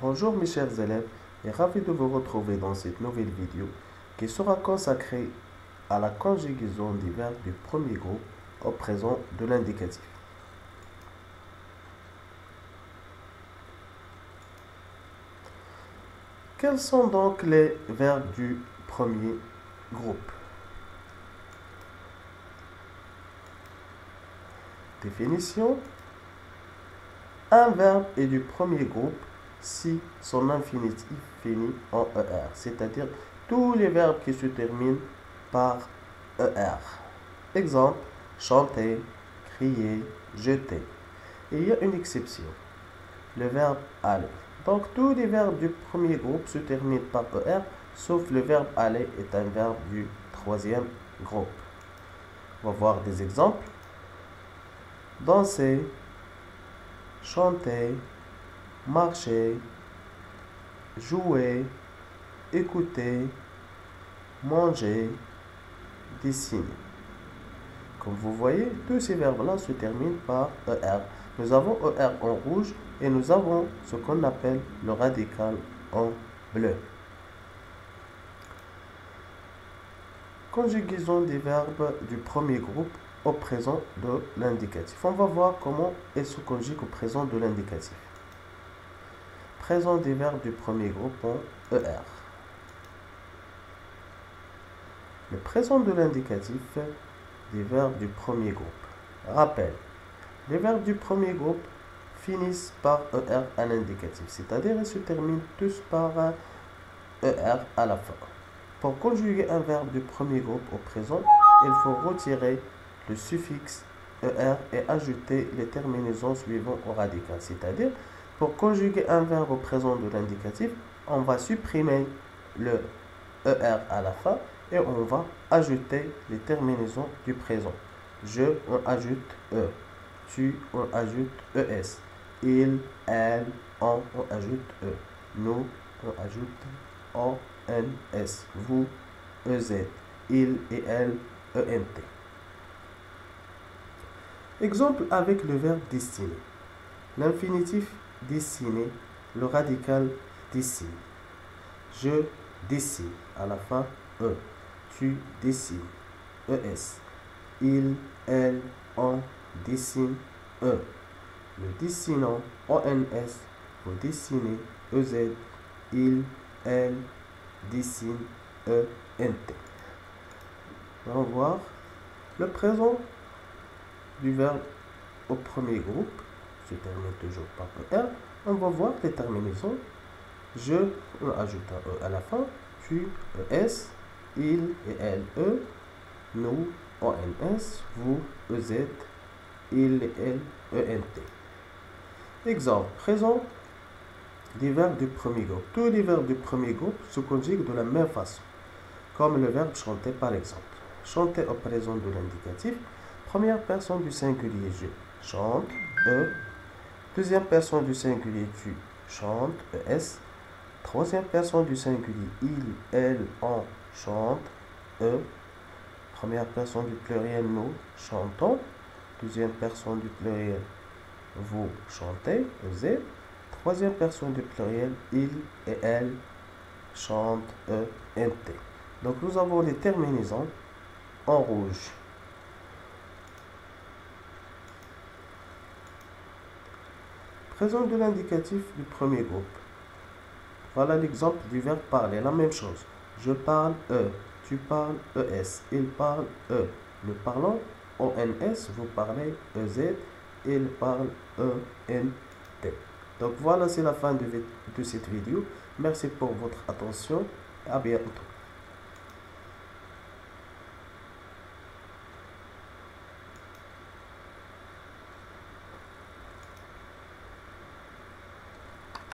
Bonjour mes chers élèves et ravi de vous retrouver dans cette nouvelle vidéo qui sera consacrée à la conjugaison des verbes du premier groupe au présent de l'indicatif. Quels sont donc les verbes du premier groupe? Définition. Un verbe est du premier groupe si son infinitif finit en ER, c'est-à-dire tous les verbes qui se terminent par ER. Exemple, chanter, crier, jeter. Et il y a une exception, le verbe aller. Donc tous les verbes du premier groupe se terminent par ER, sauf le verbe aller est un verbe du troisième groupe. On va voir des exemples. Danser, chanter, marcher, jouer, écouter, manger, dessiner. Comme vous voyez, tous ces verbes-là se terminent par ER. Nous avons ER en rouge et nous avons ce qu'on appelle le radical en bleu. Conjugaison des verbes du premier groupe au présent de l'indicatif. On va voir comment ils se conjuguent au présent de l'indicatif. Présent des verbes du premier groupe en ER. Le présent de l'indicatif des verbes du premier groupe. Rappel, les verbes du premier groupe finissent par ER à l'indicatif, c'est-à-dire ils se terminent tous par ER à la fin. Pour conjuguer un verbe du premier groupe au présent, il faut retirer le suffixe ER et ajouter les terminaisons suivantes au radical. C'est-à-dire, pour conjuguer un verbe au présent de l'indicatif, on va supprimer le ER à la fin et on va ajouter les terminaisons du présent. Je, on ajoute E. Tu, on ajoute ES. Il, elle, on ajoute E. Nous, on ajoute ONS. Vous, EZ. Il et elle, ENT. Exemple avec le verbe dessiner. L'infinitif dessiner, le radical dessine. Je dessine, à la fin E. Tu dessines, ES. Il, elle, on dessine, E. Le dessinant, ONS. Vous dessinez, EZ. Il, elle, dessine, ENT. On va voir le présent du verbe au premier groupe se termine toujours par ER. On va voir les terminaisons. Je, on ajoute un E à la fin. Tu, ES. Il et elle, E. Nous, ONS. Vous, EZ. Il et elle, ENT. Exemple, présent des verbes du premier groupe. Tous les verbes du premier groupe se conjuguent de la même façon, comme le verbe chanter par exemple. Chanter au présent de l'indicatif. Première personne du singulier, je chante, E. Deuxième personne du singulier, tu chantes, ES. Troisième personne du singulier, il, elle, on chante, E. Première personne du pluriel, nous chantons. Deuxième personne du pluriel, vous chantez, EZ. Troisième personne du pluriel, il et elle chantent, ENT. Donc nous avons les terminaisons en rouge. Présent de l'indicatif du premier groupe. Voilà l'exemple du verbe parler, la même chose. Je parle, E. Tu parles, ES. Il parle, E. Le parlant, ONS. Vous parlez, EZ. Il parle, ENT. Donc voilà, c'est la fin de cette vidéo. Merci pour votre attention et à bientôt.